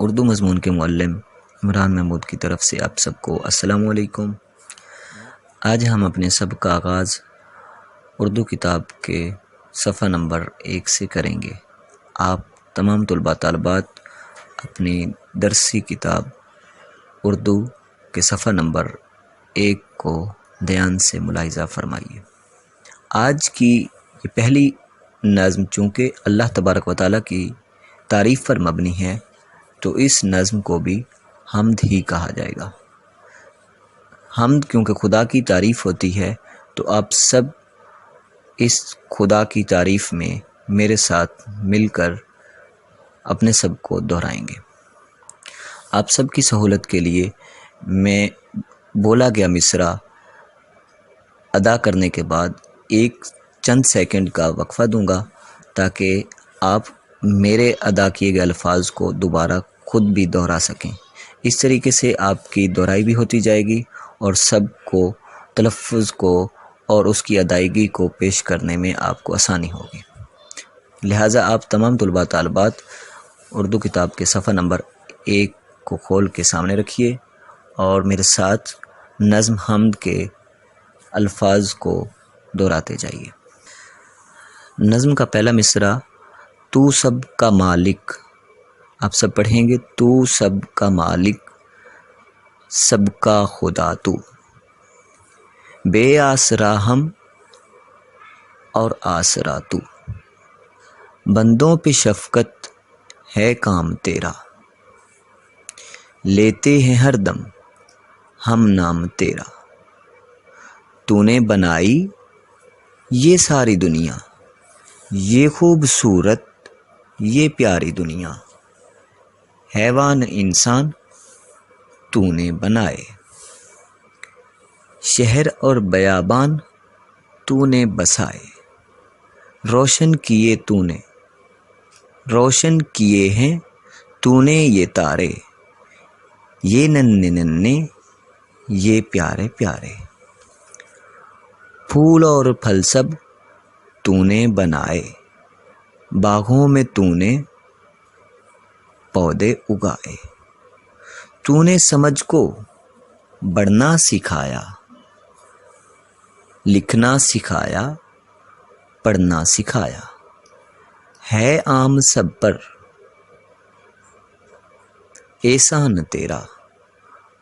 اردو مضمون کے معلم عمران محمود کی طرف سے آپ سب کو السلام علیکم۔ آج ہم اپنے سبق کا آغاز اردو کتاب کے صفحہ نمبر 1 سے کریں گے۔ آپ تمام طلباء طالبات اپنی درسی کتاب اردو کے صفحہ نمبر 1 کو دھیان سے ملاحظہ فرمائیے۔ آج کی یہ پہلی نظم چونکہ اللہ تبارک و تعالیٰ کی تعریف پر مبنی ہے تو اس نظم کو بھی حمد ہی کہا جائے گا۔ حمد کیونکہ خدا کی تعریف ہوتی ہے تو آپ سب اس خدا کی تعریف میں میرے ساتھ مل کر اپنے سب کو دہرائیں گے۔ آپ سب کی سہولت کے لیے میں بولا گیا مصرع ادا کرنے کے بعد ایک چند سیکنڈ کا وقفہ دوں گا تاکہ آپ میرے ادا کیے گئے الفاظ کو دوبارہ خود بھی دہرا سکیں۔ اس طریقے سے آپ کی دہرائی بھی ہوتی جائے گی اور سب کو تلفظ کو اور اس کی ادائیگی کو پیش کرنے میں آپ کو آسانی ہوگی۔ لہٰذا آپ تمام طلباء طالبات اردو کتاب کے صفحہ نمبر 1 کو کھول کے سامنے رکھیے اور میرے ساتھ نظم حمد کے الفاظ کو دہراتے جائیے۔ نظم کا پہلا مصرع تو سب کا مالک، آپ سب پڑھیں گے۔ تو سب کا مالک، سب کا خدا تو، بے آسرا ہم اور آسرا تو، بندوں پہ شفقت ہے کام تیرا، لیتے ہیں ہر دم ہم نام تیرا، تو نے بنائی یہ ساری دنیا، یہ خوبصورت یہ پیاری دنیا، حیوان انسان تو نے بنائے، شہر اور بیابان تو نے بسائے، روشن کیے تو نے، روشن کیے ہیں تو نے یہ تارے، یہ ننھے ننھے یہ پیارے پیارے، پھول اور پھل سب تو نے بنائے، باغوں میں تو نے پودے اگائے، تو نے سمجھ کو بڑھنا سکھایا، لکھنا سکھایا پڑھنا سکھایا، ہے عام سب پر احسان تیرا،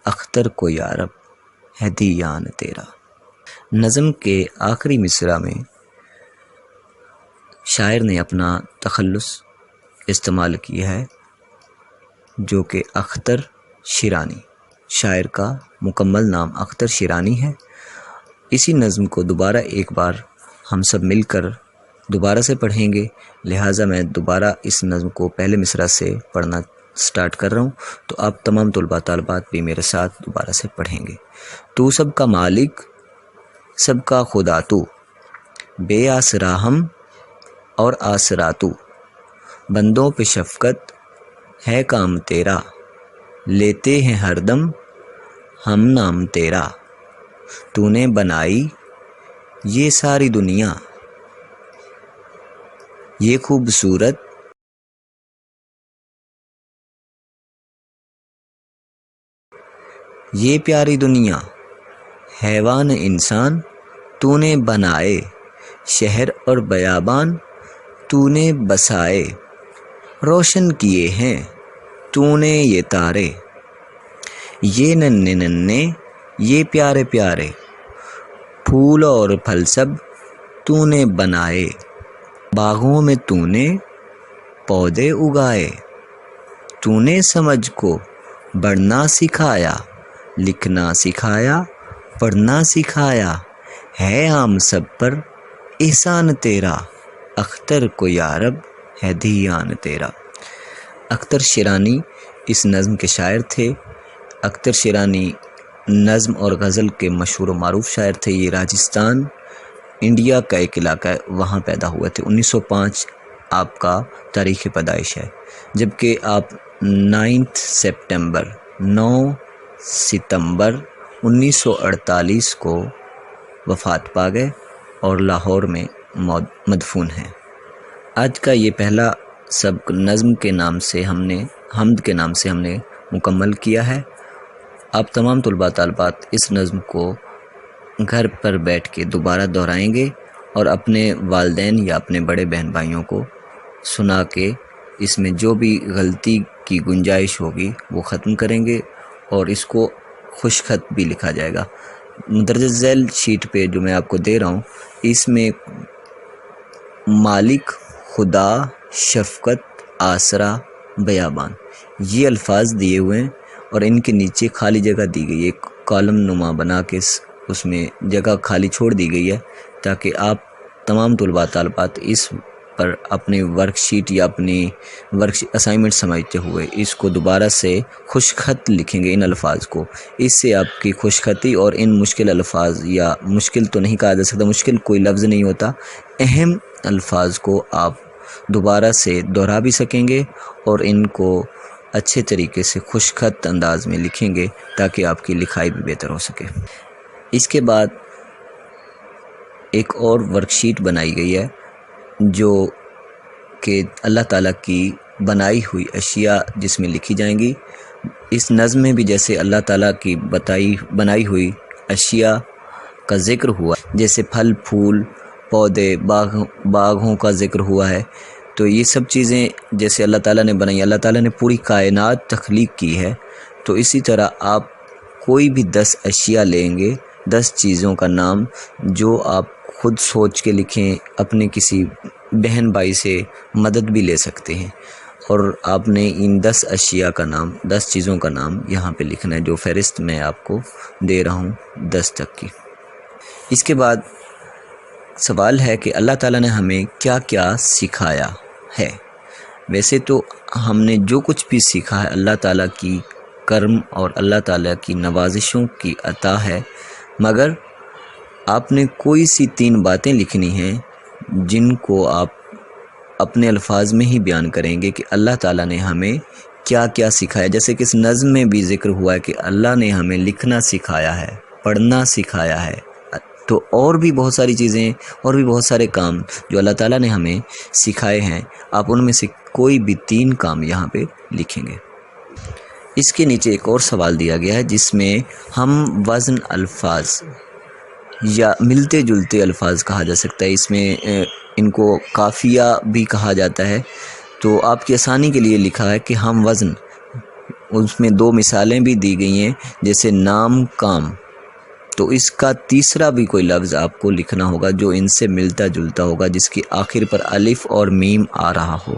اختر کو یارب ہے دیان تیرا۔ نظم کے آخری مصرع میں شاعر نے اپنا تخلص استعمال کیا ہے جو کہ اختر شیرانی، شاعر کا مکمل نام اختر شیرانی ہے۔ اسی نظم کو دوبارہ ایک بار ہم سب مل کر دوبارہ سے پڑھیں گے، لہٰذا میں دوبارہ اس نظم کو پہلے مصرع سے پڑھنا سٹارٹ کر رہا ہوں تو آپ تمام طلباء طالبات بھی میرے ساتھ دوبارہ سے پڑھیں گے۔ تو سب کا مالک، سب کا خدا تو، بے آسرا ہم اور آسرا تو، بندوں پہ شفقت ہے کام تیرا، لیتے ہیں ہر دم ہم نام تیرا، تو نے بنائی یہ ساری دنیا، یہ خوبصورت یہ پیاری دنیا، حیوان انسان تو نے بنائے، شہر اور بیابان تو نے بسائے، روشن کیے ہیں تو نے یہ تارے، یہ ننھے ننھے یہ پیارے پیارے، پھول اور پھل سب تو نے بنائے، باغوں میں تو نے پودے اگائے، تو نے سمجھ کو بڑھنا سکھایا، لکھنا سکھایا پڑھنا سکھایا، ہے عام سب پر احسان تیرا، اختر کو یارب ہے دیان تیرا۔ اختر شیرانی اس نظم کے شاعر تھے۔ اختر شیرانی نظم اور غزل کے مشہور و معروف شاعر تھے۔ یہ راجستھان انڈیا کا ایک علاقہ ہے، وہاں پیدا ہوئے تھے۔ 1905 آپ کا تاریخ پیدائش ہے، جبکہ آپ 9 ستمبر 1948 کو وفات پا گئے اور لاہور میں مدفون ہیں۔ آج کا یہ پہلا سبق نظم کے نام سے ہم نے حمد کے نام سے ہم نے مکمل کیا ہے۔ آپ تمام طلباء طالبات اس نظم کو گھر پر بیٹھ کے دوبارہ دہرائیں گے اور اپنے والدین یا اپنے بڑے بہن بھائیوں کو سنا کے اس میں جو بھی غلطی کی گنجائش ہوگی وہ ختم کریں گے، اور اس کو خوش خط بھی لکھا جائے گا۔ مندرجہ ذیل شیٹ پہ جو میں آپ کو دے رہا ہوں، اس میں مالک، خدا، شفقت، آسرا، بیابان یہ الفاظ دیے ہوئے ہیں، اور ان کے نیچے خالی جگہ دی گئی ہے، ایک کالم نما بنا کے اس میں جگہ خالی چھوڑ دی گئی ہے، تاکہ آپ تمام طلباء طالبات اس پر اپنی ورک شیٹ یا اپنی اسائنمنٹ سمجھتے ہوئے اس کو دوبارہ سے خوش خط لکھیں گے ان الفاظ کو۔ اس سے آپ کی خوش خطی اور ان مشکل الفاظ، یا مشکل تو نہیں کہا جا سکتا، مشکل کوئی لفظ نہیں ہوتا، اہم الفاظ کو آپ دوبارہ سے دہرا بھی سکیں گے اور ان کو اچھے طریقے سے خوش خط انداز میں لکھیں گے تاکہ آپ کی لکھائی بھی بہتر ہو سکے۔ اس کے بعد ایک اور ورک شیٹ بنائی گئی ہے جو کہ اللہ تعالیٰ کی بنائی ہوئی اشیاء جس میں لکھی جائیں گی۔ اس نظم میں بھی جیسے اللہ تعالیٰ کی بنائی ہوئی اشیاء کا ذکر ہوا، جیسے پھل پھول، پودے، باغوں کا ذکر ہوا ہے، تو یہ سب چیزیں جیسے اللہ تعالیٰ نے بنائی، اللہ تعالیٰ نے پوری کائنات تخلیق کی ہے، تو اسی طرح آپ کوئی بھی 10 اشیاء لیں گے، 10 چیزوں کا نام جو آپ خود سوچ کے لکھیں، اپنے کسی بہن بھائی سے مدد بھی لے سکتے ہیں، اور آپ نے ان 10 اشیاء کا نام، 10 چیزوں کا نام یہاں پہ لکھنا ہے، جو فہرست میں آپ کو دے رہا ہوں 10 تک کی۔ اس کے بعد سوال ہے کہ اللہ تعالیٰ نے ہمیں کیا کیا سکھایا ہے۔ ویسے تو ہم نے جو کچھ بھی سیکھا ہے اللہ تعالیٰ کی کرم اور اللہ تعالیٰ کی نوازشوں کی عطا ہے، مگر آپ نے کوئی سی 3 باتیں لکھنی ہیں جن کو آپ اپنے الفاظ میں ہی بیان کریں گے کہ اللہ تعالیٰ نے ہمیں کیا کیا سکھایا۔ جیسے کہ اس نظم میں بھی ذکر ہوا ہے کہ اللہ نے ہمیں لکھنا سکھایا ہے، پڑھنا سکھایا ہے، تو اور بھی بہت ساری چیزیں اور بھی بہت سارے کام جو اللہ تعالیٰ نے ہمیں سکھائے ہیں، آپ ان میں سے کوئی بھی 3 کام یہاں پہ لکھیں گے۔ اس کے نیچے ایک اور سوال دیا گیا ہے جس میں ہم وزن الفاظ یا ملتے جلتے الفاظ کہا جا سکتا ہے، اس میں ان کو قافیہ بھی کہا جاتا ہے، تو آپ کی آسانی کے لیے لکھا ہے کہ ہم وزن، اس میں 2 مثالیں بھی دی گئی ہیں جیسے نام، کام، تو اس کا تیسرا بھی کوئی لفظ آپ کو لکھنا ہوگا جو ان سے ملتا جلتا ہوگا، جس کی آخر پر الف اور میم آ رہا ہو۔